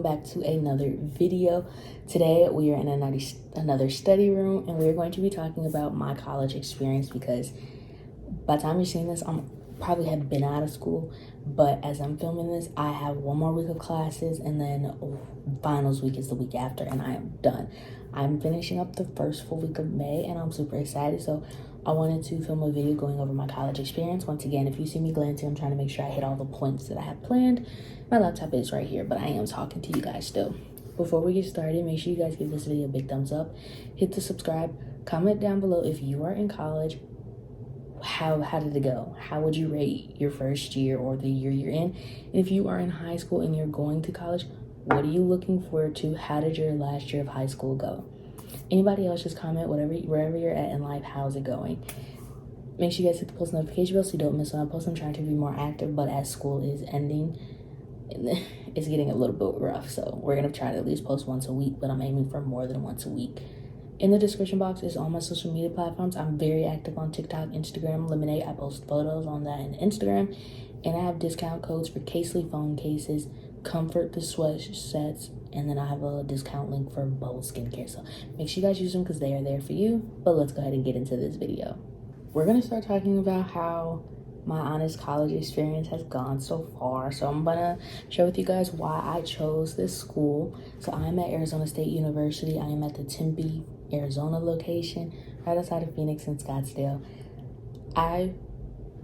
back to another video. Today we are in another study room, and we're going to be talking about my college experience, because by the time you're seeing this, I'm probably have been out of school, but as I'm filming this, I have one more week of classes, and then finals week is the week after, and I am done. I'm finishing up the first full week of May, and I'm super excited. So I wanted to film a video going over my college experience. Once again, if you see me glancing, I'm trying to make sure I hit all the points that I have planned. My laptop is right here, but I am talking to you guys still. Before we get started, make sure you guys give this video a big thumbs up. Hit the subscribe. Comment down below if you are in college. How did it go? How would you rate your first year or the year you're in? And if you are in high school and you're going to college, what are you looking forward to? How did your last year of high school go? Anybody else, just comment wherever you're at in life, how's it going? Make sure you guys hit the post notification bell so you don't miss when I post. I'm trying to be more active, but as school is ending, it's getting a little bit rough. So we're gonna try to at least post once a week, but I'm aiming for more than once a week. In the description box is all my social media platforms. I'm very active on TikTok, Instagram, Lemonade. I post photos on that and Instagram. And I have discount codes for Casely phone cases, Comfort the sweatshirts, and then I have a discount link for Bubble skincare. So make sure you guys use them because they are there for you. But let's go ahead and get into this video. We're going to start talking about how my honest college experience has gone so far. So I'm gonna share with you guys why I chose this school. So I'm at Arizona State University. I am at the Tempe, Arizona location, right outside of Phoenix and Scottsdale. I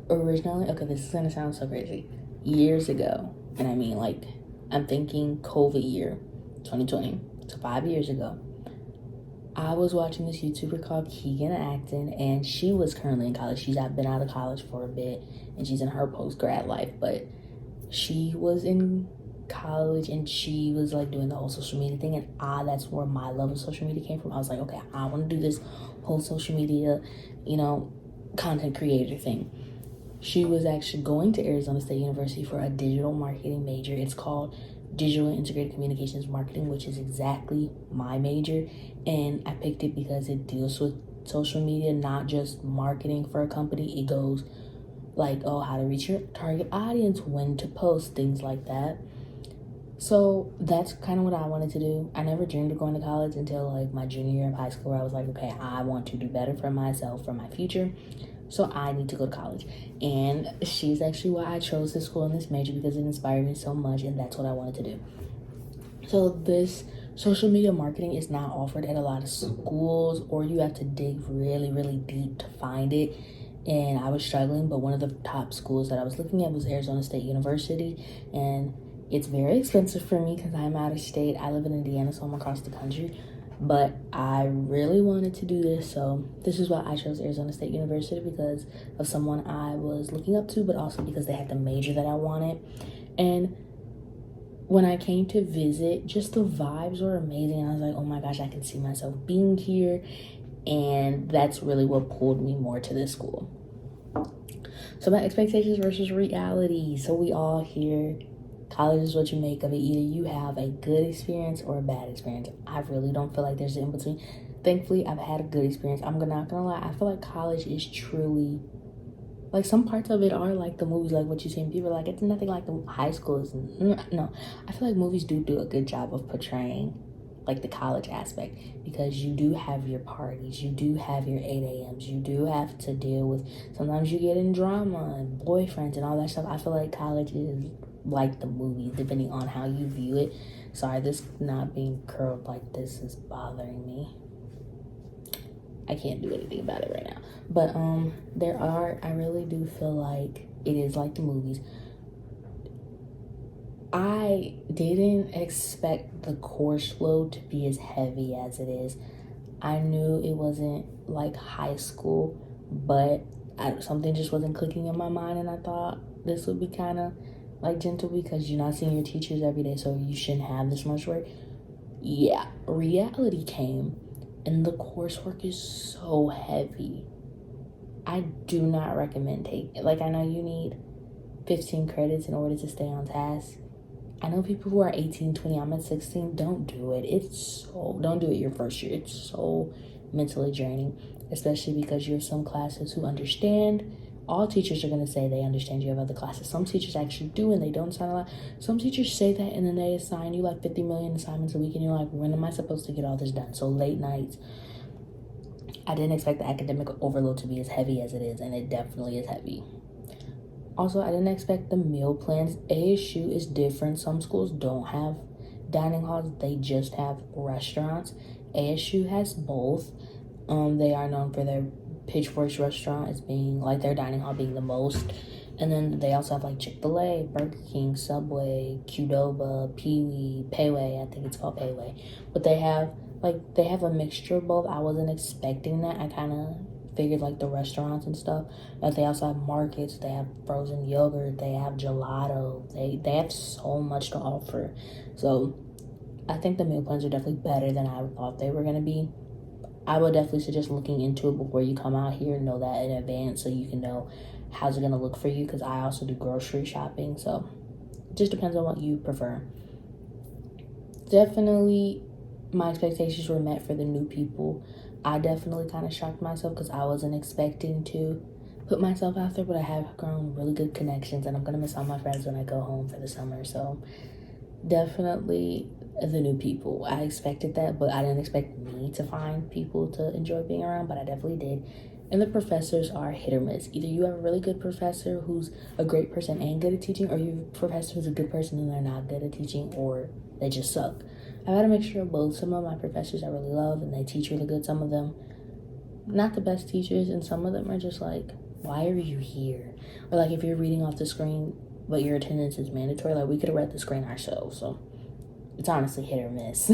originally, okay, this is gonna sound so crazy, years ago, and I mean, like, I'm thinking COVID year 2020, so 5 years ago, I was watching this YouTuber called Keegan Acton, and she was currently in college. She's been out of college for a bit, and she's in her post-grad life, but she was in college, and she was like doing the whole social media thing, and that's where my love of social media came from. I was like, okay, I want to do this whole social media, content creator thing. She was actually going to Arizona State University for a digital marketing major. It's called Digital and Integrated Communications Marketing, which is exactly my major. And I picked it because it deals with social media, not just marketing for a company. It goes like, how to reach your target audience, when to post, things like that. So that's kind of what I wanted to do. I never dreamed of going to college until like my junior year of high school, where I was like, okay, I want to do better for myself, for my future. So I need to go to college. And she's actually why I chose this school and this major, because it inspired me so much, and that's what I wanted to do. So this social media marketing is not offered at a lot of schools, or you have to dig really, really deep to find it. And I was struggling, but one of the top schools that I was looking at was Arizona State University. And it's very expensive for me because I'm out of state. I live in Indiana, so I'm across the country. But I really wanted to do this, so this is why I chose Arizona State University, because of someone I was looking up to, but also because they had the major that I wanted. And when I came to visit, just the vibes were amazing. I was like, oh my gosh, I can see myself being here. And that's really what pulled me more to this school. So my expectations versus reality. So we all hear college is what you make of it. Either you have a good experience or a bad experience. I really don't feel like there's an in-between. Thankfully, I've had a good experience. I'm not gonna lie. I feel like college is truly, like, some parts of it are like the movies, like what you see, and people are like, it's nothing like the high school. No, I feel like movies do a good job of portraying like the college aspect, because you do have your parties, you do have your 8 a.m.s, you do have to deal with, sometimes you get in drama and boyfriends and all that stuff. I feel like college is like the movie, depending on how you view it. Sorry, this not being curled like this is bothering me. I can't do anything about it right now. But I really do feel like it is like the movies. I didn't expect the course load to be as heavy as it is. I knew it wasn't like high school, but something just wasn't clicking in my mind, and I thought this would be kind of like gentle, because you're not seeing your teachers every day, so you shouldn't have this much work. Yeah, reality came, and the coursework is so heavy. I do not recommend taking, like, I know you need 15 credits in order to stay on task. I know people who are 18, 20, I'm at 16, don't do it. Don't do it your first year. It's so mentally draining, especially because you have some classes who understand all teachers are going to say they understand you have other classes. Some teachers actually do, and they don't assign a lot. Some teachers say that, and then they assign you like 50 million assignments a week, and you're like, when am I supposed to get all this done? So late nights. I didn't expect the academic overload to be as heavy as it is, and it definitely is heavy. Also, I didn't expect the meal plans. ASU is different. Some schools don't have dining halls. They just have restaurants. ASU has both. They are known for their Pitchfork's restaurant as being like their dining hall being the most, and then they also have like Chick-fil-A, Burger King, Subway, Qdoba, Pee-wee, Payway. I think it's called Payway, but they have a mixture of both. I wasn't expecting that. I kind of figured like the restaurants and stuff, but they also have markets. They have frozen yogurt. They have gelato. They have so much to offer. So I think the meal plans are definitely better than I thought they were gonna be. I would definitely suggest looking into it before you come out here. Know that in advance so you can know how's it going to look for you, because I also do grocery shopping. So it just depends on what you prefer. Definitely my expectations were met for the new people. I definitely kind of shocked myself because I wasn't expecting to put myself out there, but I have grown really good connections, and I'm going to miss all my friends when I go home for the summer. So definitely the new people. I expected that, but I didn't expect me to find people to enjoy being around, but I definitely did. And the professors are hit or miss. Either you have a really good professor who's a great person and good at teaching, or you have a professor who's a good person and they're not good at teaching, or they just suck. I've had a mixture of both. Some of my professors I really love and they teach really good. Some of them, not the best teachers, and some of them are just like, why are you here? Or like if you're reading off the screen, but your attendance is mandatory, like we could have read the screen ourselves. So it's honestly hit or miss.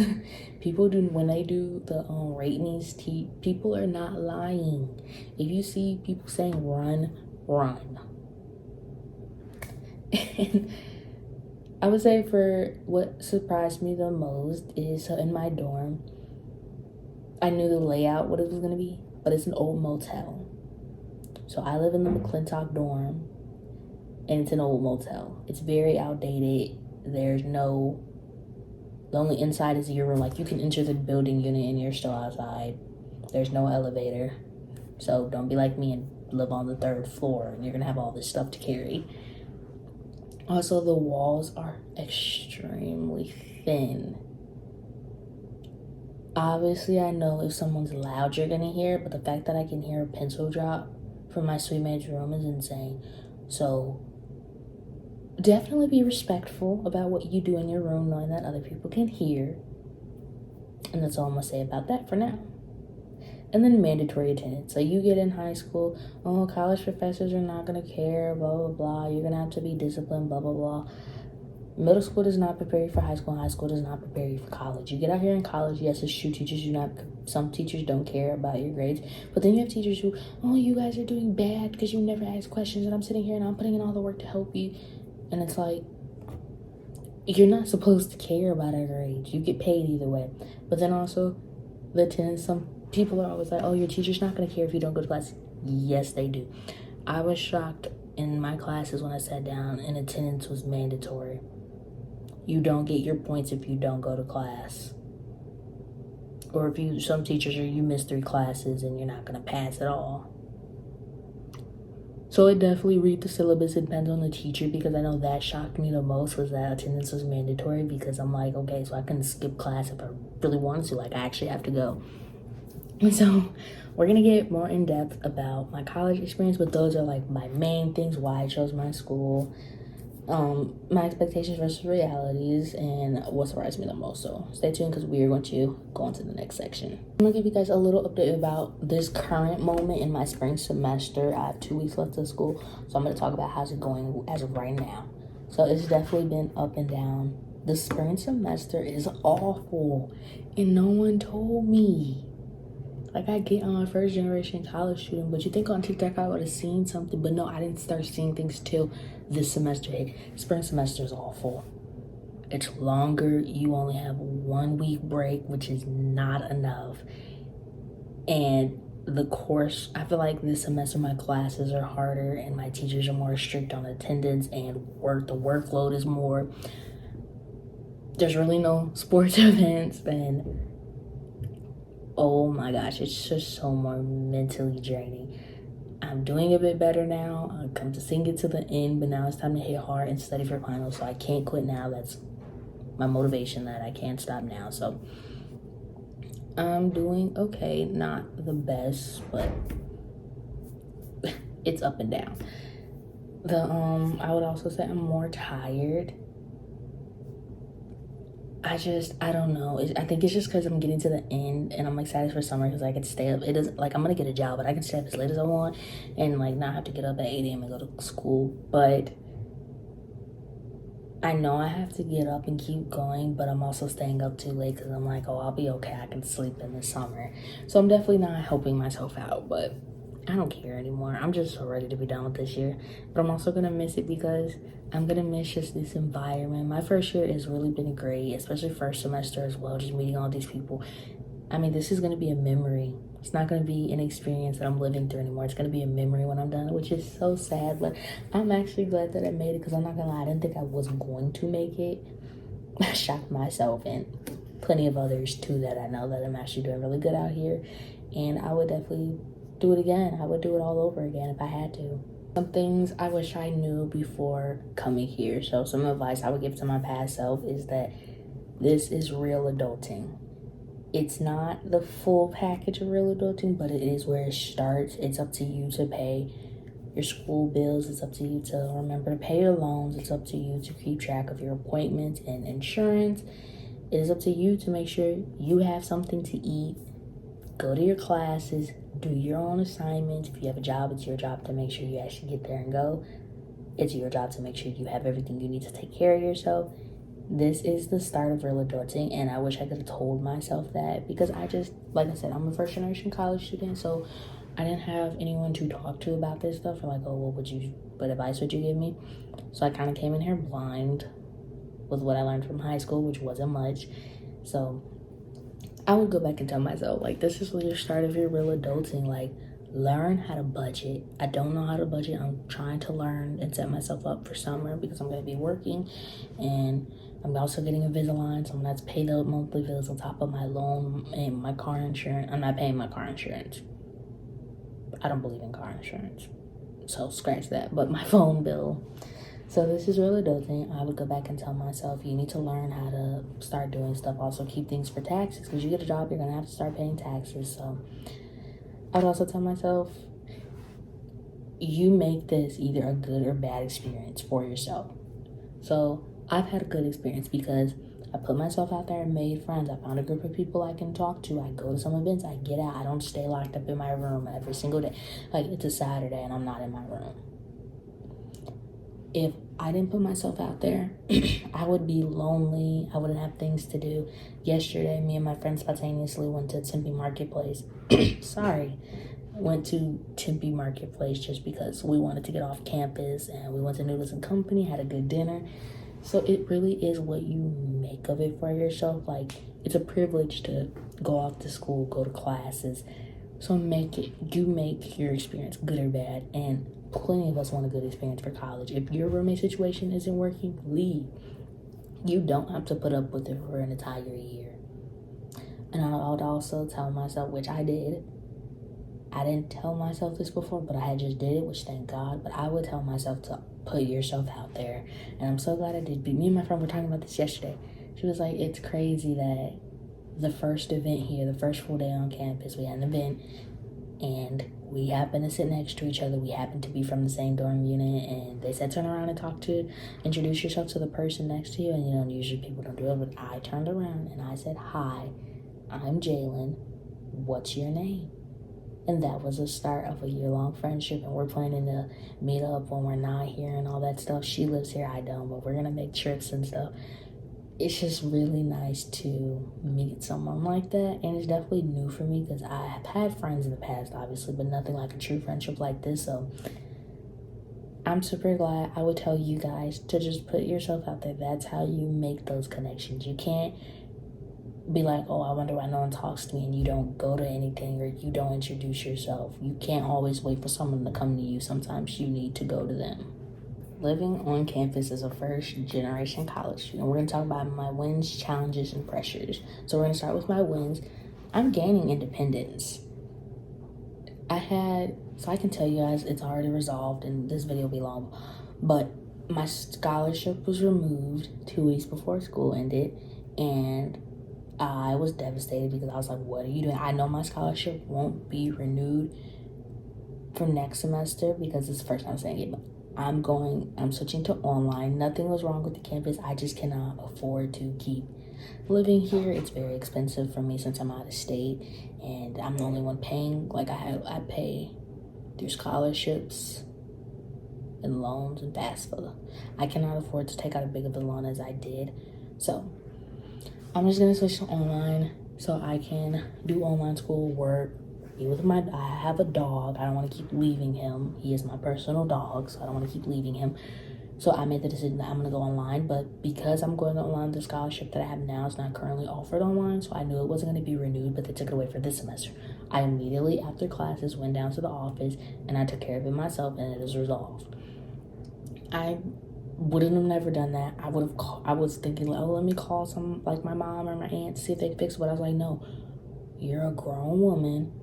People do, when they do the ratings, people are not lying. If you see people saying run, run. And I would say for what surprised me the most is, so in my dorm, I knew the layout, what it was going to be, but it's an old motel. So I live in the McClintock dorm, and it's an old motel. It's very outdated. The only inside is your room. Like, you can enter the building unit and you're still outside. There's no elevator. So don't be like me and live on the 3rd floor and you're going to have all this stuff to carry. Also, the walls are extremely thin. Obviously, I know if someone's loud, you're going to hear it, but the fact that I can hear a pencil drop from my suite mate's room is insane. So definitely be respectful about what you do in your room, knowing that other people can hear. And that's all I'm going to say about that for now. And then mandatory attendance. So you get in high school, college professors are not going to care, blah, blah, blah. You're going to have to be disciplined, blah, blah, blah. Middle school does not prepare you for high school, and high school does not prepare you for college. You get out here in college, yes, it's true, some teachers don't care about your grades, but then you have teachers who, you guys are doing bad because you never ask questions, and I'm sitting here and I'm putting in all the work to help you. And it's like, you're not supposed to care about our grades. You get paid either way. But then also, the attendance, some people are always like, your teacher's not going to care if you don't go to class. Yes, they do. I was shocked in my classes when I sat down and attendance was mandatory. You don't get your points if you don't go to class. Or if some teachers you miss 3 classes and you're not going to pass at all. So it definitely read the syllabus. It depends on the teacher, because I know that shocked me the most, was that attendance was mandatory, because I'm like, okay, so I can skip class if I really wanted to. Like, I actually have to go. And so we're going to get more in depth about my college experience, but those are like my main things, why I chose my school, my expectations versus realities, and what surprised me the most. So stay tuned, because we are going to go on to the next section. I'm going to give you guys a little update about this current moment in my spring semester. I have 2 weeks left of school, so I'm going to talk about how's it going as of right now. So it's definitely been up and down. The spring semester is awful, and no one told me. Like, I get I'm a first generation college student, but you think on TikTok I would have seen something, but no, I didn't start seeing things till this semester hit. Spring semester is awful. It's longer. You only have 1 week break, which is not enough. And the course, I feel like this semester my classes are harder and my teachers are more strict on attendance, and the workload is more. There's really no sports events, and oh my gosh, it's just so more mentally draining. I'm doing a bit better now. I've come to sing it to the end, but now it's time to hit hard and study for finals. So I can't quit now. That's my motivation, that I can't stop now. So I'm doing okay. Not the best, but it's up and down. I would also say I'm more tired. I don't know. I think it's just because I'm getting to the end and I'm excited for summer because I can stay up. It doesn't, like, I'm going to get a job, but I can stay up as late as I want and, like, not have to get up at 8 a.m. and go to school. But I know I have to get up and keep going, but I'm also staying up too late because I'm like, oh, I'll be okay. I can sleep in the summer. So I'm definitely not helping myself out, but I don't care anymore. I'm just so ready to be done with this year. But I'm also going to miss it because I'm going to miss just this environment. My first year has really been great, especially first semester as well, just meeting all these people. I mean, this is going to be a memory. It's not going to be an experience that I'm living through anymore. It's going to be a memory when I'm done, which is so sad. But I'm actually glad that I made it because I'm not going to lie. I didn't think I was going to make it. I shocked myself and plenty of others too that I know that I'm actually doing really good out here. And I would definitely do it again. I would do it all over again if I had to. Some things I wish I knew before coming here. So some advice I would give to my past self is that this is real adulting. It's not the full package of real adulting, but it is where it starts. It's up to you to pay your school bills. It's up to you to remember to pay your loans. It's up to you to keep track of your appointments and insurance. It is up to you to make sure you have something to eat, go to your classes, do your own assignments. If you have a job, it's your job to make sure you actually get there and go. It's your job to make sure you have everything you need to take care of yourself. This is the start of real adulting, and I wish I could have told myself that because like I said, I'm a first generation college student, so I didn't have anyone to talk to about this stuff, or like, oh, what advice would you give me? So I kind of came in here blind with what I learned from high school, which wasn't much. So I would go back and tell myself, like, this is the start of your real adulting. Like, learn how to budget. I don't know how to budget. I'm trying to learn and set myself up for summer because I'm going to be working, and I'm also getting Invisalign, so I'm going to have to pay the monthly bills on top of my loan and my car insurance. I'm not paying my car insurance. I don't believe in car insurance, so scratch that. But my phone bill. So this is real adulting. I would go back and tell myself, you need to learn how to start doing stuff. Also keep things for taxes because you get a job, you're going to have to start paying taxes. So I would also tell myself, you make this either a good or bad experience for yourself. So I've had a good experience because I put myself out there and made friends. I found a group of people I can talk to. I go to some events. I get out. I don't stay locked up in my room every single day. Like, it's a Saturday and I'm not in my room. If I didn't put myself out there, I would be lonely. I wouldn't have things to do. Yesterday, me and my friends spontaneously went to Tempe Marketplace. Went to Tempe Marketplace just because we wanted to get off campus, and we went to Noodles and Company, had a good dinner. So it really is what you make of it for yourself. Like, it's a privilege to go off to school, go to classes. So you make your experience good or bad, and plenty of us want a good experience for college. If your roommate situation isn't working, leave. You don't have to put up with it for an entire year. And I would also tell myself, which I did. I didn't tell myself this before, but I had just did it, which thank God. But I would tell myself to put yourself out there. And I'm so glad I did. Me and my friend were talking about this yesterday. She was like, it's crazy that the first event here, the first full day on campus, we had an event, and we happened to sit next to each other. We happened to be from the same dorm unit, and they said turn around and introduce yourself to the person next to you. And usually people don't do it, but I turned around and I said, hi, I'm Jalen. What's your name? And that was the start of a year-long friendship, and we're planning to meet up when we're not here and all that stuff. She lives here, I don't, but we're going to make trips and stuff. It's just really nice to meet someone like that, and it's definitely new for me because I have had friends in the past, obviously, but nothing like a true friendship like this. So I'm super glad. I would tell you guys to just put yourself out there. That's how you make those connections. You can't be like, oh, I wonder why no one talks to me, and you don't go to anything or you don't introduce yourself. You can't always wait for someone to come to you. Sometimes you need to go to them. Living on campus as a first-generation college student, we're going to talk about my wins, challenges, and pressures. So we're going to start with my wins. I'm gaining independence. So I can tell you guys it's already resolved and this video will be long, but my scholarship was removed 2 weeks before school ended, and I was devastated because I was like, what are you doing? I know my scholarship won't be renewed for next semester because it's the first time I'm saying it, but I'm switching to online. Nothing was wrong with the campus. I just cannot afford to keep living here. It's very expensive for me since I'm out of state and I'm the only one paying. Like I pay through scholarships and loans and FAFSA. I cannot afford to take out as big of a loan as I did. So I'm just gonna switch to online so I can do online school, work, be with I have a dog. I don't want to keep leaving him. He is my personal dog, so I don't want to keep leaving him. So I made the decision that I'm gonna go online, but because I'm going online, the scholarship that I have now is not currently offered online, so I knew it wasn't gonna be renewed, but they took it away for this semester. I immediately, after classes, went down to the office and I took care of it myself, and it is resolved. I wouldn't have never done that. I was thinking, like, oh, let me call some, like my mom or my aunt to see if they can fix it, but I was like, no, you're a grown woman.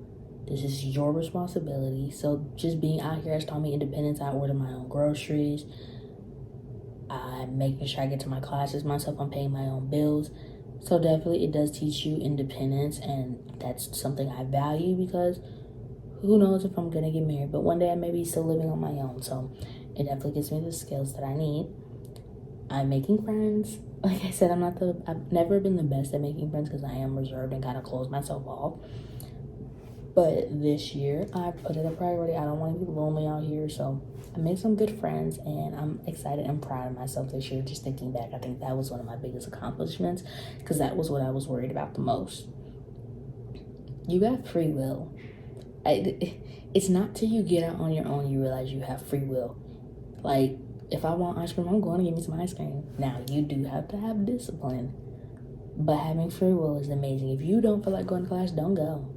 This is your responsibility. So just being out here has taught me independence. I order my own groceries. I'm making sure I get to my classes myself. I'm paying my own bills. So definitely it does teach you independence, and that's something I value because who knows if I'm gonna get married, but one day I may be still living on my own. So it definitely gives me the skills that I need. I'm making friends. Like I said, I've never been the best at making friends because I am reserved and kind of close myself off. But this year, I put it a priority. I don't want to be lonely out here, so I made some good friends, and I'm excited and proud of myself this year. Just thinking back, I think that was one of my biggest accomplishments because that was what I was worried about the most. You got free will. It's not till you get out on your own you realize you have free will. Like, if I want ice cream, I'm going to get me some ice cream. Now, you do have to have discipline, but having free will is amazing. If you don't feel like going to class, don't go.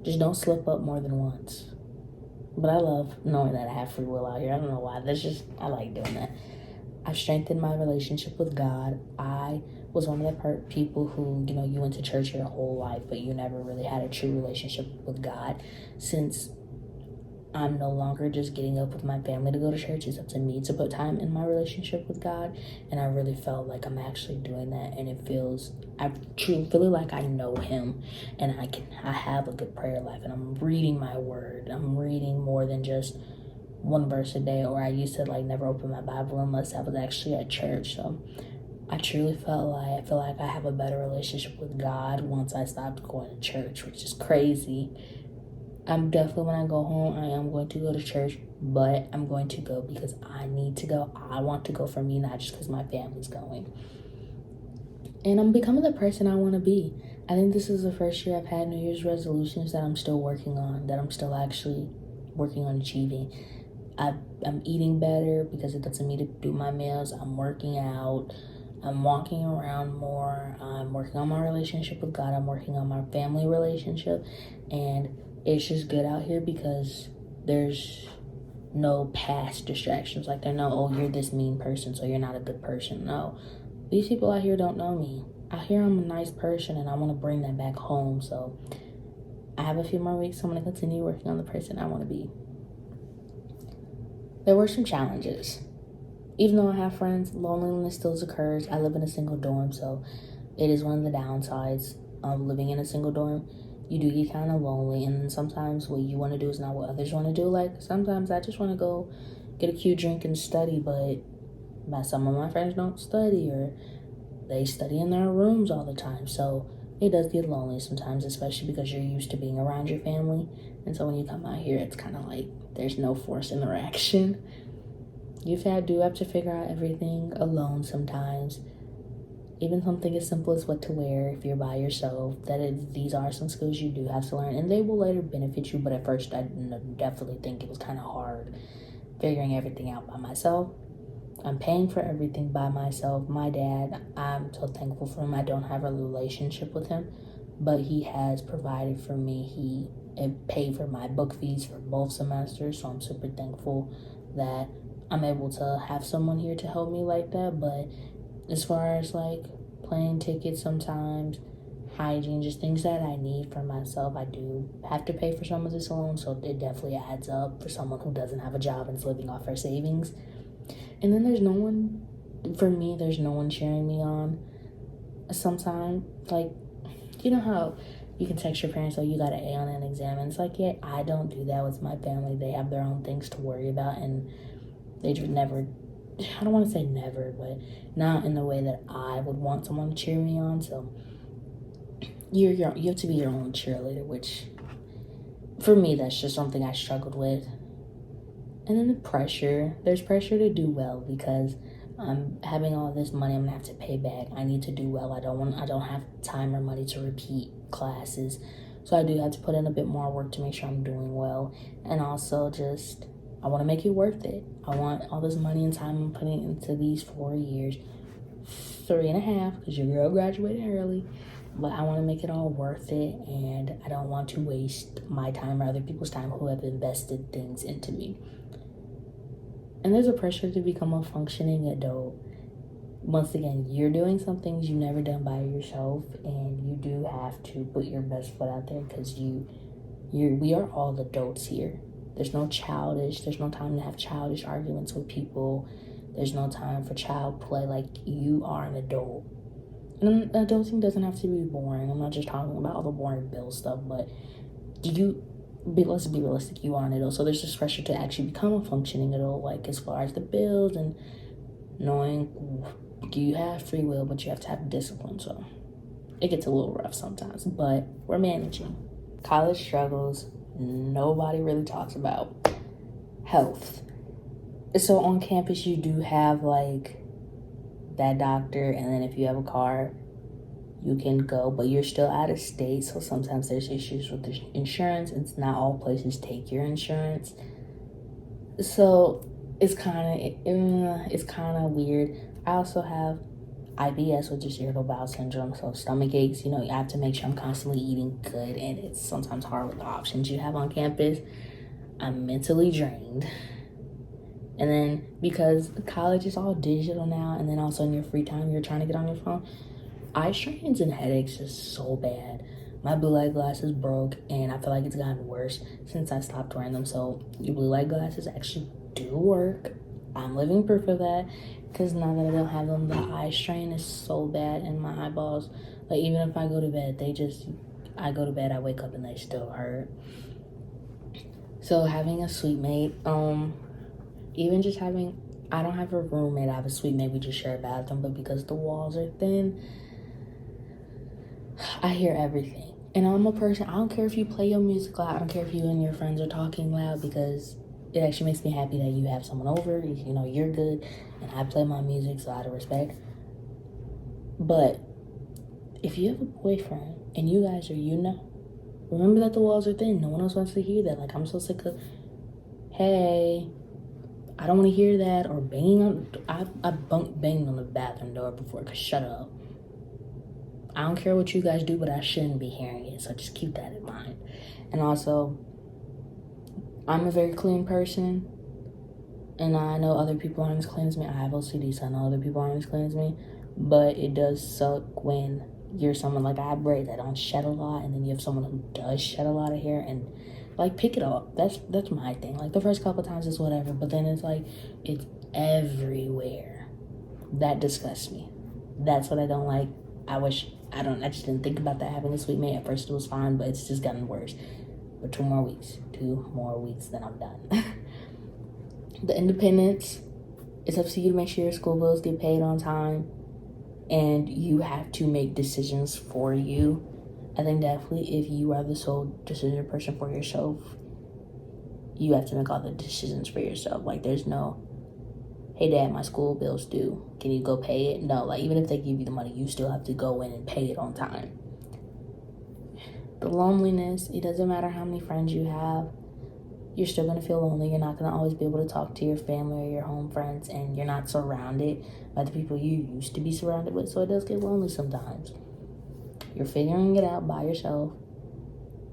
Just don't slip up more than once. But I love knowing that I have free will out here. I don't know why. I like doing that. I've strengthened my relationship with God. I was one of the people who, you went to church your whole life, but you never really had a true relationship with God. Since I'm no longer just getting up with my family to go to church, it's up to me to put time in my relationship with God. And I really felt like I'm actually doing that. And I truly feel like I know him, and I have a good prayer life, and I'm reading my word. I'm reading more than just one verse a day, or I used to never open my Bible unless I was actually at church. So I truly I feel like I have a better relationship with God once I stopped going to church, which is crazy. I'm definitely, when I go home, I am going to go to church, but I'm going to go because I need to go. I want to go for me, not just because my family's going. And I'm becoming the person I want to be. I think this is the first year I've had New Year's resolutions that I'm still working on, that I'm still actually working on achieving. I'm eating better because it doesn't mean to do my meals. I'm working out. I'm walking around more. I'm working on my relationship with God. I'm working on my family relationship. And it's just good out here because there's no past distractions. Like, they're no, oh, you're this mean person, so you're not a good person. No, these people out here don't know me. Out here, I'm a nice person, and I want to bring that back home. So I have a few more weeks. So I'm going to continue working on the person I want to be. There were some challenges. Even though I have friends, loneliness still occurs. I live in a single dorm, so it is one of the downsides of living in a single dorm. You do get kind of lonely, and then sometimes what you want to do is not what others want to do. Like, sometimes I just want to go get a cute drink and study, but some of my friends don't study, or they study in their rooms all the time. So it does get lonely sometimes, especially because you're used to being around your family. And so when you come out here, it's kind of like there's no forced interaction. You do have to figure out everything alone sometimes. Even something as simple as what to wear if you're by yourself. These are some skills you do have to learn, and they will later benefit you. But at first, I definitely think it was kind of hard figuring everything out by myself. I'm paying for everything by myself. My dad, I'm so thankful for him. I don't have a relationship with him, but he has provided for me. He paid for my book fees for both semesters, so I'm super thankful that I'm able to have someone here to help me like that. But as far as plane tickets sometimes, hygiene, just things that I need for myself. I do have to pay for some of this alone, so it definitely adds up for someone who doesn't have a job and is living off her savings. And then there's no one, for me, there's no one cheering me on. Sometimes, like, you know how you can text your parents, oh, you got an A on an exam, and it's like, yeah, I don't do that with my family. They have their own things to worry about, and they just never, I don't want to say never, but not in the way that I would want someone to cheer me on. So you have to be your own cheerleader, which for me, that's just something I struggled with. And then the pressure, there's pressure to do well because I'm having all this money I'm gonna have to pay back. I need to do well. I don't have time or money to repeat classes. So I do have to put in a bit more work to make sure I'm doing well. And also just, I want to make it worth it. I want all this money and time I'm putting into these 4 years, 3.5, because your girl graduated early. But I want to make it all worth it, and I don't want to waste my time or other people's time who have invested things into me. And there's a pressure to become a functioning adult. Once again, you're doing some things you've never done by yourself, and you do have to put your best foot out there because we are all adults here. There's no time to have childish arguments with people. There's no time for child play. Like, you are an adult. And adulting doesn't have to be boring. I'm not just talking about all the boring bill stuff, but let's be realistic, you are an adult. So there's this pressure to actually become a functioning adult, like as far as the bills and knowing you have free will, but you have to have discipline. So it gets a little rough sometimes, but we're managing. College struggles, nobody really talks about. Health. So on campus, you do have like that doctor, and then if you have a car, you can go, but you're still out of state, so sometimes there's issues with the insurance. It's not all places take your insurance, so it's kind of weird. I also have IBS, which is irritable bowel syndrome, so stomach aches. You have to make sure I'm constantly eating good, and it's sometimes hard with the options you have on campus. I'm mentally drained. And then because college is all digital now, and then also in your free time, you're trying to get on your phone, eye strains and headaches is so bad. My blue light glasses broke, and I feel like it's gotten worse since I stopped wearing them. So your blue light glasses actually do work. I'm living proof of that, because now that I don't have them, the eye strain is so bad in my eyeballs. Like, even if I go to bed, I go to bed, I wake up, and they still hurt. So having a suite mate, even just having, I don't have a roommate, I have a suite mate, we just share a bathroom, but because the walls are thin, I hear everything. And I'm a person, I don't care if you play your music loud, I don't care if you and your friends are talking loud, because it actually makes me happy that you have someone over, you're good, and I play my music, so out of respect. But if you have a boyfriend, and you guys are, remember that the walls are thin, no one else wants to hear that. Like, I'm so sick of, hey, I don't want to hear that, or banging on. I banged on the bathroom door before, because shut up. I don't care what you guys do, but I shouldn't be hearing it, so just keep that in mind. And also, I'm a very clean person, and I know other people aren't as clean as me. I have OCD, so I know other people aren't as clean as me, but it does suck when you're someone, like, I have braids, I don't shed a lot, and then you have someone who does shed a lot of hair, and like, pick it up. That's my thing. Like, the first couple times it's whatever, but then it's like, it's everywhere. That disgusts me. That's what I don't like. I just didn't think about that having a suite mate. At first it was fine, but it's just gotten worse. But 2 more weeks, then I'm done. The independence, it's up to you to make sure your school bills get paid on time, and you have to make decisions for you. I think definitely if you are the sole decision person for yourself, you have to make all the decisions for yourself. Like, there's no, hey dad, my school bill's due, can you go pay it? No, like, even if they give you the money, you still have to go in and pay it on time. The loneliness, it doesn't matter how many friends you have, you're still going to feel lonely. You're not going to always be able to talk to your family or your home friends, and you're not surrounded by the people you used to be surrounded with, so it does get lonely sometimes. You're figuring it out by yourself.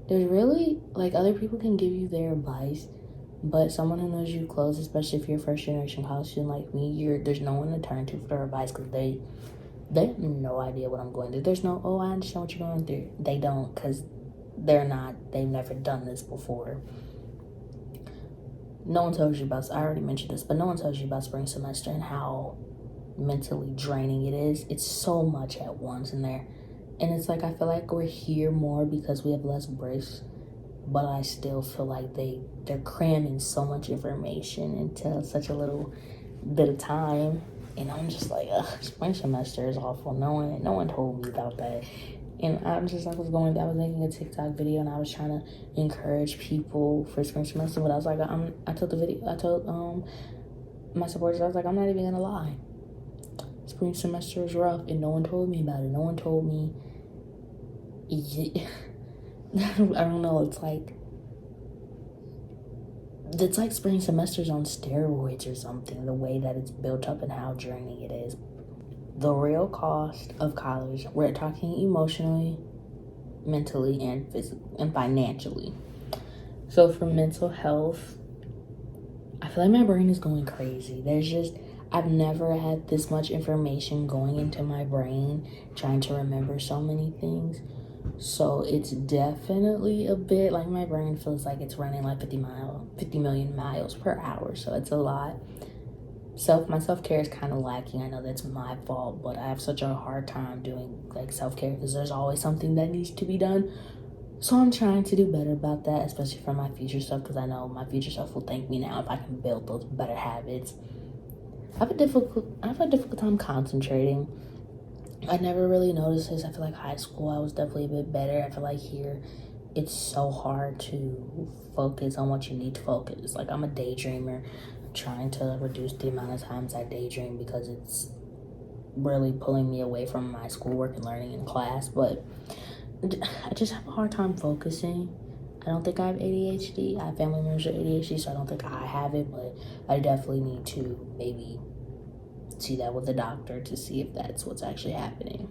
There's really, like, other people can give you their advice, but someone who knows you close, especially if you're a first generation college student like me, there's no one to turn to for their advice, because They have no idea what I'm going through. There's no, oh, I understand what you're going through. They don't, because they've never done this before. No one tells you about, I already mentioned this, but no one tells you about spring semester and how mentally draining it is. It's so much at once in there. And it's like, I feel like we're here more because we have less breaks, but I still feel like they're cramming so much information into such a little bit of time. And I'm just like, ugh, spring semester is awful. No one told me about that. And I'm just like, I was making a TikTok video and I was trying to encourage people for spring semester, but I was like, I told my supporters, I was like, I'm not even gonna lie. Spring semester is rough and no one told me about it. No one told me. I don't know, it's like spring semesters on steroids or something, the way that it's built up and how draining it is. The real cost of college, we're talking emotionally, mentally, and physically, and financially. So for mental health, I feel like my brain is going crazy. I've never had this much information going into my brain, trying to remember so many things. So it's definitely a bit like my brain feels like it's running like 50 million miles per hour. So it's a lot. My self-care is kind of lacking. I know that's my fault, but I have such a hard time doing like self-care because there's always something that needs to be done. So I'm trying to do better about that, especially for my future stuff, because I know my future self will thank me now if I can build those better habits. I have a difficult time concentrating. I never really noticed this. I feel like high school I was definitely a bit better. I feel like here it's so hard to focus on what you need to focus. Like, I'm a daydreamer, trying to reduce the amount of times I daydream because it's really pulling me away from my schoolwork and learning in class. But I just have a hard time focusing. I don't think I have ADHD. I have family members with ADHD, so I don't think I have it, but I definitely need to maybe see that with the doctor to see if that's what's actually happening.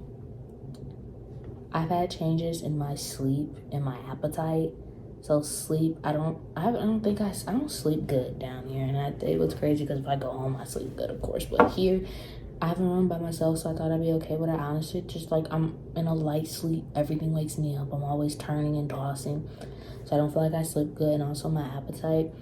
I've had changes in my sleep and my appetite. So sleep, I don't sleep good down here. And it was crazy because if I go home, I sleep good, of course. But here, I have a room by myself, so I thought I'd be okay. But I honestly, just like, I'm in a light sleep. Everything wakes me up. I'm always turning and tossing. So I don't feel like I sleep good. And also my appetite.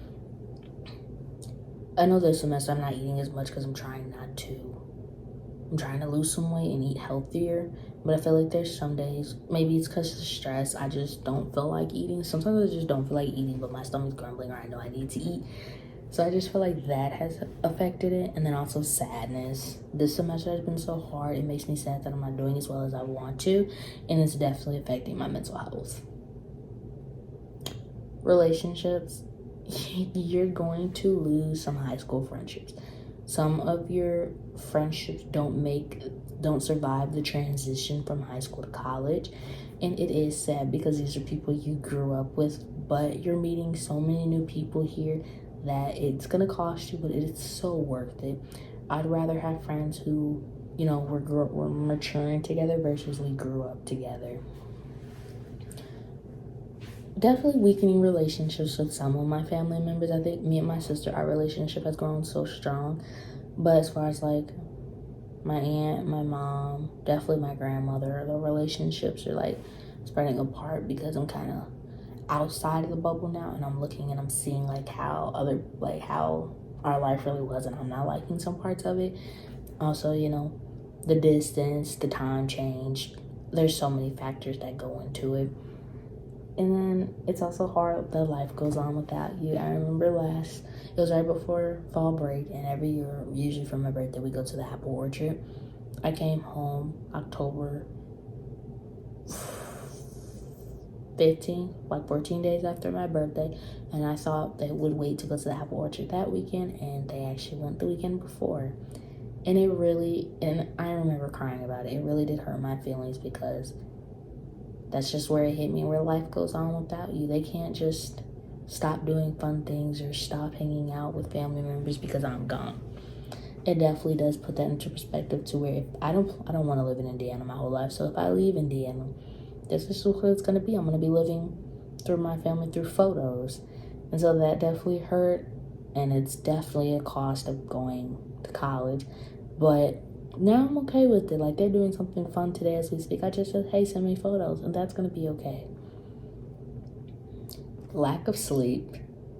I know this semester I'm not eating as much because I'm trying to lose some weight and eat healthier. But I feel like there's some days, maybe it's because of the stress, I just don't feel like eating. Sometimes I just don't feel like eating, but my stomach's grumbling or I know I need to eat. So I just feel like that has affected it. And then also sadness. This semester has been so hard. It makes me sad that I'm not doing as well as I want to. And it's definitely affecting my mental health. Relationships. You're going to lose some high school friendships. Some of your friendships don't survive the transition from high school to college. And it is sad because these are people you grew up with, but you're meeting so many new people here that it's going to cost you, but it's so worth it. I'd rather have friends who, we're maturing together versus we grew up together. Definitely weakening relationships with some of my family members. I think me and my sister, our relationship has grown so strong. But as far as like my aunt, my mom, definitely my grandmother, the relationships are like spreading apart because I'm kind of outside of the bubble now, and I'm looking and I'm seeing how our life really was, and I'm not liking some parts of it. Also, the distance, the time change. There's so many factors that go into it. And then it's also hard that life goes on without you. I remember it was right before fall break, and every year, usually for my birthday, we go to the apple orchard. I came home October 15th, like 14 days after my birthday, and I thought they would wait to go to the apple orchard that weekend, and they actually went the weekend before. And I remember crying about it. It really did hurt my feelings because that's just where it hit me, where life goes on without you. They can't just stop doing fun things or stop hanging out with family members because I'm gone. It definitely does put that into perspective to where if I don't want to live in Indiana my whole life. So if I leave Indiana, this is what it's going to be. I'm going to be living through my family through photos. And so that definitely hurt. And it's definitely a cost of going to college. But now I'm okay with it. Like, they're doing something fun today as we speak. I just said, hey, send me photos, and that's going to be okay. Lack of sleep.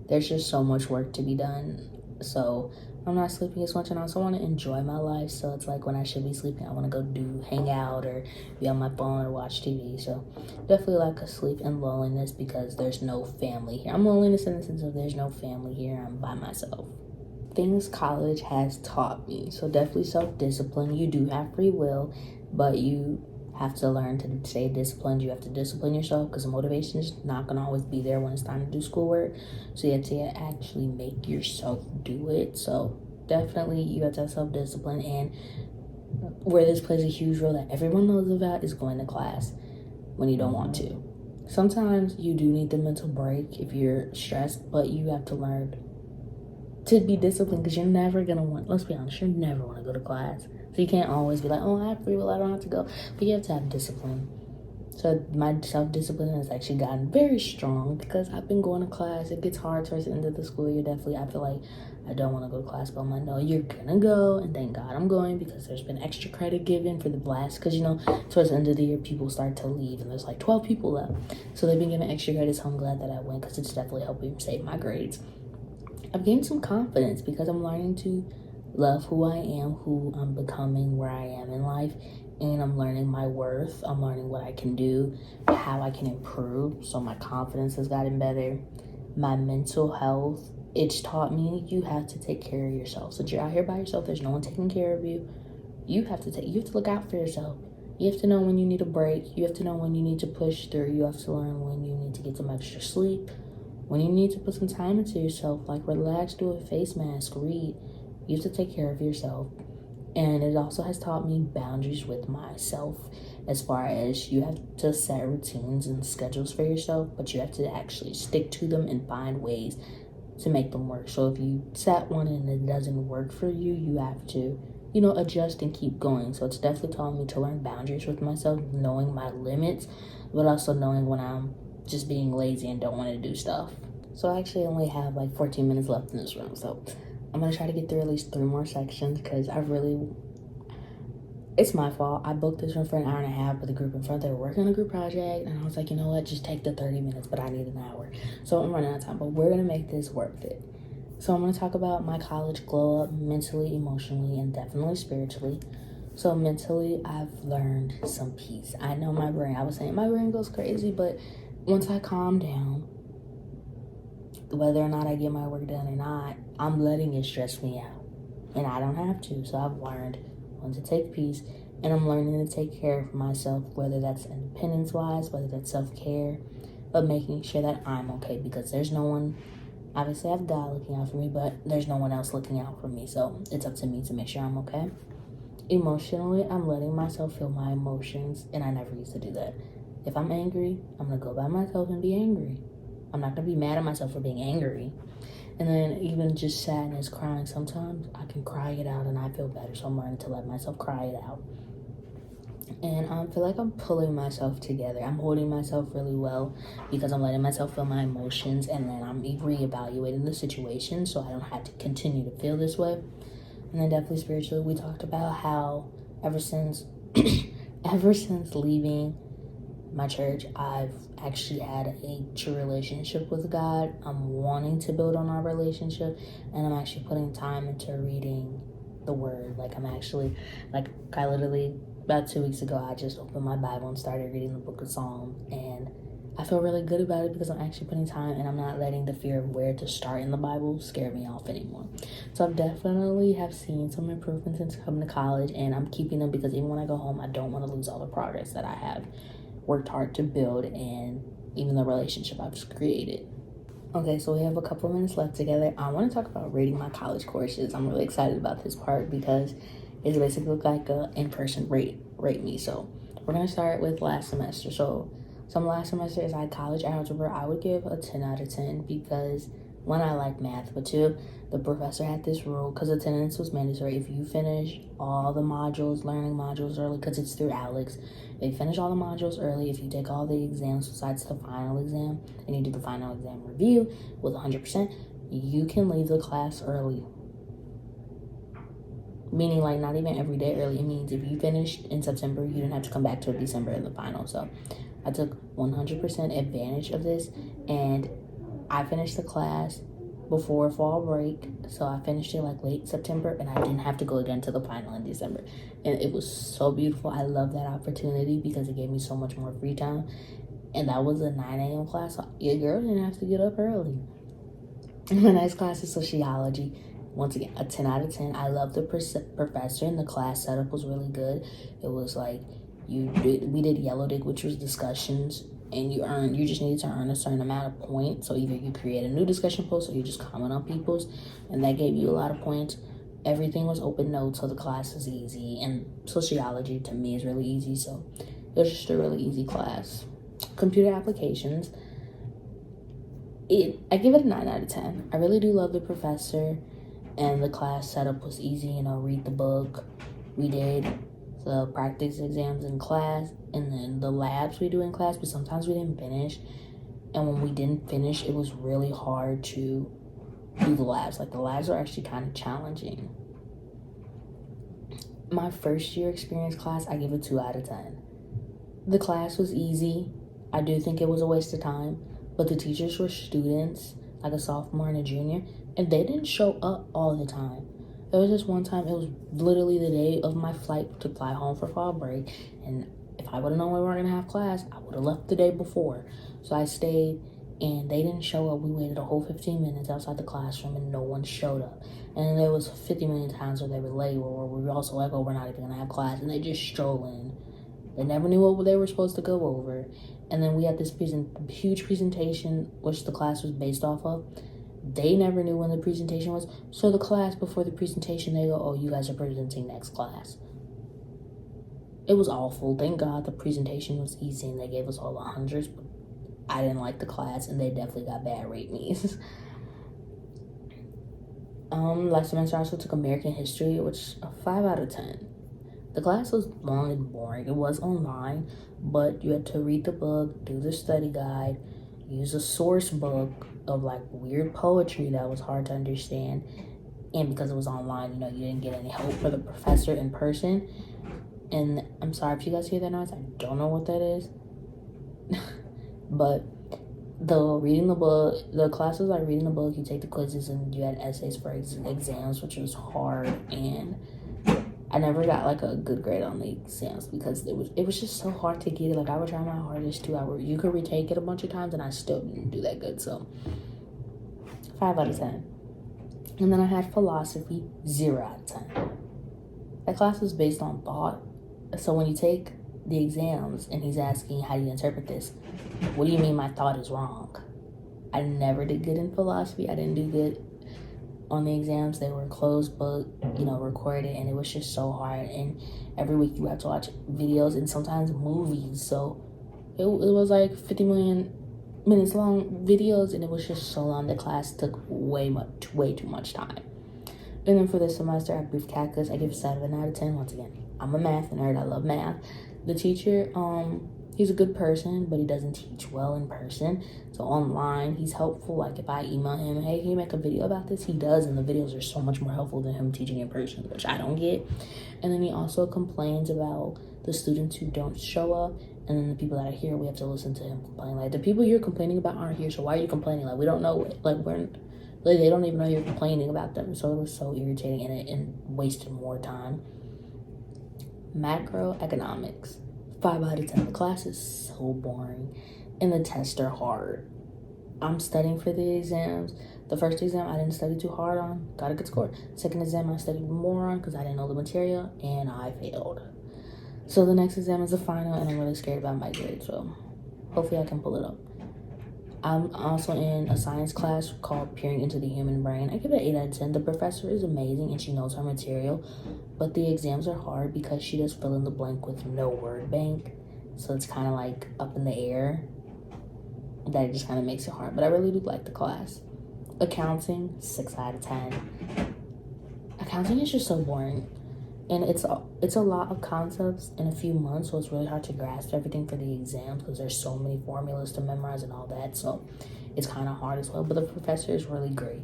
There's just so much work to be done. So I'm not sleeping as much, and I also want to enjoy my life. So it's like when I should be sleeping, I want to go hang out or be on my phone or watch TV. So definitely lack of sleep and loneliness because there's no family here. I'm loneliness in the sense of there's no family here. I'm by myself. Things college has taught me. So definitely self-discipline. You do have free will, but you have to learn to stay disciplined. You have to discipline yourself because the motivation is not going to always be there when it's time to do schoolwork. So you have to actually make yourself do it. So definitely you have to have self-discipline. And where this plays a huge role that everyone knows about is going to class when you don't want to. Sometimes you do need the mental break if you're stressed, but you have to learn to be disciplined because you're never going to want, let's be honest, you never want to go to class. So you can't always be like, oh, I have free will, I don't have to go. But you have to have discipline. So my self-discipline has actually gotten very strong because I've been going to class. It gets hard towards the end of the school year. Definitely, I feel like I don't want to go to class, but I'm like, no, you're going to go. And thank God I'm going because there's been extra credit given for the blast. Because, towards the end of the year, people start to leave and there's like 12 people left. So they've been giving extra credit. So I'm glad that I went because it's definitely helping save my grades. I've gained some confidence because I'm learning to love who I am, who I'm becoming, where I am in life, and I'm learning my worth. I'm learning what I can do, how I can improve. So my confidence has gotten better. My mental health, it's taught me you have to take care of yourself. Since you're out here by yourself, there's no one taking care of you. You have to look out for yourself. You have to know when you need a break. You have to know when you need to push through. You have to learn when you need to get some extra sleep. When you need to put some time into yourself, like relax, do a face mask, read. You have to take care of yourself. And it also has taught me boundaries with myself as far as you have to set routines and schedules for yourself, but you have to actually stick to them and find ways to make them work. So if you set one and it doesn't work for you, you have to, adjust and keep going. So it's definitely taught me to learn boundaries with myself, knowing my limits, but also knowing when I'm just being lazy and don't want to do stuff. So I actually only have like 14 minutes left in this room. So I'm going to try to get through at least 3 more sections because it's my fault. I booked this room for an hour and a half, but the group in front, they were working on a group project. And I was like, you know what, just take the 30 minutes, but I need an hour. So I'm running out of time, but we're going to make this worth it. So I'm going to talk about my college glow up mentally, emotionally, and definitely spiritually. So mentally, I've learned some peace. I know my brain goes crazy, but once I calm down, whether or not I get my work done or not, I'm letting it stress me out. And I don't have to. So I've learned when to take peace. And I'm learning to take care of myself, whether that's independence-wise, whether that's self-care, but making sure that I'm okay because there's no one, obviously I have God looking out for me, but there's no one else looking out for me. So it's up to me to make sure I'm okay. Emotionally, I'm letting myself feel my emotions, and I never used to do that. If I'm angry, I'm going to go by myself and be angry. I'm not going to be mad at myself for being angry. And then even just sadness, crying, sometimes I can cry it out and I feel better. So I'm learning to let myself cry it out. And I feel like I'm pulling myself together. I'm holding myself really well because I'm letting myself feel my emotions, and then I'm reevaluating the situation so I don't have to continue to feel this way. And then definitely spiritually, we talked about how ever since leaving my church, I've actually had a true relationship with God. I'm wanting to build on our relationship, and I'm actually putting time into reading the Word. I literally, about 2 weeks ago, I just opened my Bible and started reading the book of Psalms, and I feel really good about it because I'm actually putting time and I'm not letting the fear of where to start in the Bible scare me off anymore. So I've definitely have seen some improvements since coming to college, and I'm keeping them because even when I go home, I don't want to lose all the progress that I have worked hard to build and even the relationship I've created. Okay, so we have a couple minutes left together. I want to talk about rating my college courses. I'm really excited about this part because it's basically like a in-person rate me. So we're going to start with last semester. So some last semester is like college algebra. I would give a 10 out of 10 because one, I like math, but two, the professor had this rule because attendance was mandatory. If you finish all the modules, learning modules early, because it's through Alex, if you finish all the modules early, if you take all the exams besides the final exam, and you do the final exam review with 100%, you can leave the class early. meaning like not even every day early. It means if you finished in September, you didn't have to come back till December in the final. So I took 100% advantage of this, and I finished the class before fall break. So I finished it like late September, and I didn't have to go again to the final in December. And it was so beautiful. I love that opportunity because it gave me so much more free time. And that was a 9 a.m. class. So your girl didn't have to get up early. And my next class is sociology. Once again, a 10 out of 10. I love the professor, and the class setup was really good. It was like we did yellow dig, which was discussions, and you just needed to earn a certain amount of points. So either you create a new discussion post or you just comment on people's, and that gave you a lot of points. Everything was open notes, so the class was easy, and sociology to me is really easy, so it was just a really easy class. Computer applications, I give it a 9 out of 10. I really do love the professor, and the class setup was easy. Read the book. We did the practice exams in class, and then the labs we do in class, but sometimes we didn't finish. And when we didn't finish, it was really hard to do the labs. Like, the labs were actually kind of challenging. My first year experience class, I give a 2 out of 10. The class was easy. I do think it was a waste of time, but the teachers were students, like a sophomore and a junior, and they didn't show up all the time. There was just one time, it was literally the day of my flight to fly home for fall break, and if I would have known we weren't going to have class, I would have left the day before. So I stayed, and they didn't show up. We waited a whole 15 minutes outside the classroom, and no one showed up. And there was 50 million times where they were late, or we were also like, oh, we're not even going to have class, and they just stroll in. They never knew what they were supposed to go over. And then we had this huge presentation, which the class was based off of. They never knew when the presentation was. So the class before the presentation, they go, oh, you guys are presenting next class. It was awful. Thank God the presentation was easy and they gave us all the hundreds. But I didn't like the class, and they definitely got bad rate me's. Last semester I also took American history, which a 5 out of 10. The class was long and boring. It was online, but you had to read the book, do the study guide, use a source book of like weird poetry that was hard to understand. And because it was online, you didn't get any help for the professor in person. And I'm sorry if you guys hear that noise. I don't know what that is. But the class was like reading the book, you take the quizzes, and you had essays for exams, which was hard. And I never got like a good grade on the exams because it was just so hard to get it. Like, I would try my hardest too. You could retake it a bunch of times, and I still didn't do that good. So 5 out of 10. And then I had philosophy, 0 out of 10. That class was based on thought. So when you take the exams and he's asking, how do you interpret this? What do you mean my thought is wrong? I never did good in philosophy. I didn't do good on the exams. They were closed book, recorded, and it was just so hard. And every week you have to watch videos and sometimes movies. So it was like 50 million minutes long videos, and it was just so long. The class took way too much time. And then for this semester, I briefed calculus. I give 7 out of 10. Once again, I'm a math nerd. I love math. The teacher, he's a good person, but he doesn't teach well in person. So online, he's helpful. Like, if I email him, hey, can you make a video about this? He does, and the videos are so much more helpful than him teaching in person, which I don't get. And then he also complains about the students who don't show up, and then the people that are here, we have to listen to him complain. Like, the people you're complaining about aren't here, so why are you complaining? Like, we don't know. They don't even know you're complaining about them. So it was so irritating, and wasted more time. Macroeconomics, 5 out of 10. The class is so boring, and the tests are hard. I'm studying for the exams. The first exam I didn't study too hard on, got a good score. Second exam I studied more on because I didn't know the material, and I failed. So the next exam is the final, and I'm really scared about my grade, so hopefully I can pull it up. I'm also in a science class called Peering into the Human Brain. I give it an 8 out of 10. The professor is amazing, and she knows her material, but the exams are hard because she does fill in the blank with no word bank. So it's kind of like up in the air. That just kind of makes it hard, but I really do like the class. Accounting, 6 out of 10. Accounting is just so boring. And it's a lot of concepts in a few months, so it's really hard to grasp everything for the exams because there's so many formulas to memorize and all that. So it's kind of hard as well, but the professor is really great.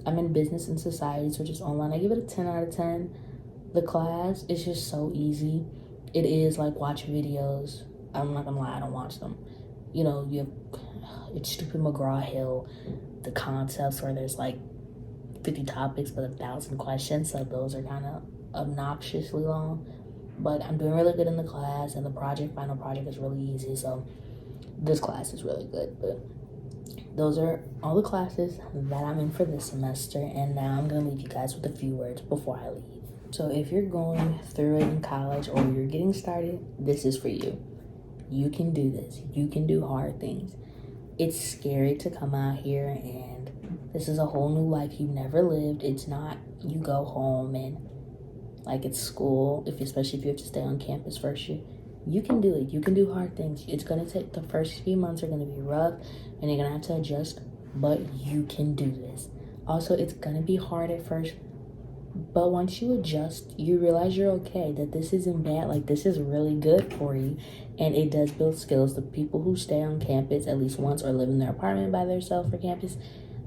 I'm in business and societies, which is online. I give it a 10 out of 10. The class is just so easy. It is like watching videos. I'm not gonna lie, I don't watch them. You know, it's stupid McGraw-Hill, the concepts where there's like 50 topics but 1,000 questions, so those are kind of obnoxiously long. But I'm doing really good in the class, and the final project is really easy, so this class is really good. But those are all the classes that I'm in for this semester, and now I'm gonna leave you guys with a few words before I leave. So if you're going through it in college or you're getting started, this is for you. You can do this. You can do hard things. It's scary to come out here, and this is a whole new life you've never lived. It's not you go home and like it's school, especially if you have to stay on campus first year. You can do it. You can do hard things. It's going to take, the first few months are going to be rough, and you're going to have to adjust, but you can do this. Also, it's going to be hard at first, but once you adjust, you realize you're okay, that this isn't bad. Like, this is really good for you, and it does build skills. The people who stay on campus at least once or live in their apartment by themselves for campus,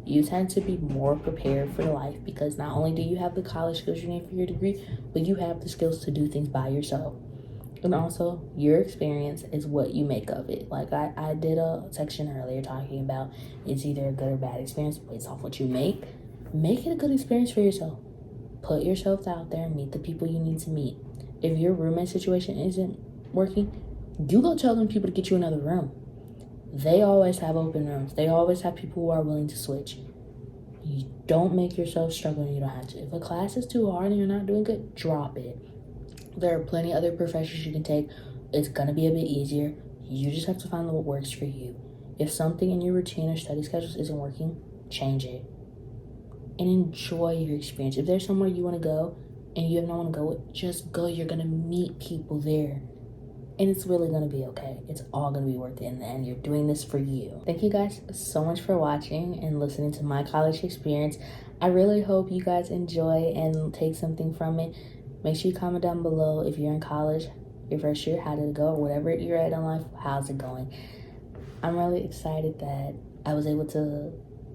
you tend to be more prepared for life, because not only do you have the college skills you need for your degree, but you have the skills to do things by yourself. And also, your experience is what you make of it. Like, I did a section earlier talking about it's either a good or bad experience based off what you make. Make it a good experience for yourself. Put yourself out there and meet the people you need to meet. If your roommate situation isn't working, you go tell them people to get you another room. They always have open rooms. They always have people who are willing to switch. You don't make yourself struggle and you don't have to. If a class is too hard and you're not doing good, drop it. There are plenty of other professions you can take. It's going to be a bit easier. You just have to find what works for you. If something in your routine or study schedules isn't working, change it. And enjoy your experience. If there's somewhere you want to go and you have no one to go with, just go. You're going to meet people there. And it's really going to be okay. It's all going to be worth it in the end. You're doing this for you. Thank you guys so much for watching and listening to my college experience. I really hope you guys enjoy and take something from it. Make sure you comment down below if you're in college, your first year, how did it go, or whatever you're at in life, how's it going? I'm really excited that I was able to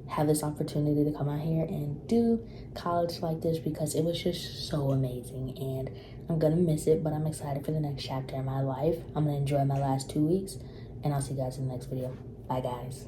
have this opportunity to come out here and do college like this, because it was just so amazing, and I'm gonna miss it, but I'm excited for the next chapter in my life. I'm gonna enjoy my last 2 weeks, and I'll see you guys in the next video. Bye, guys.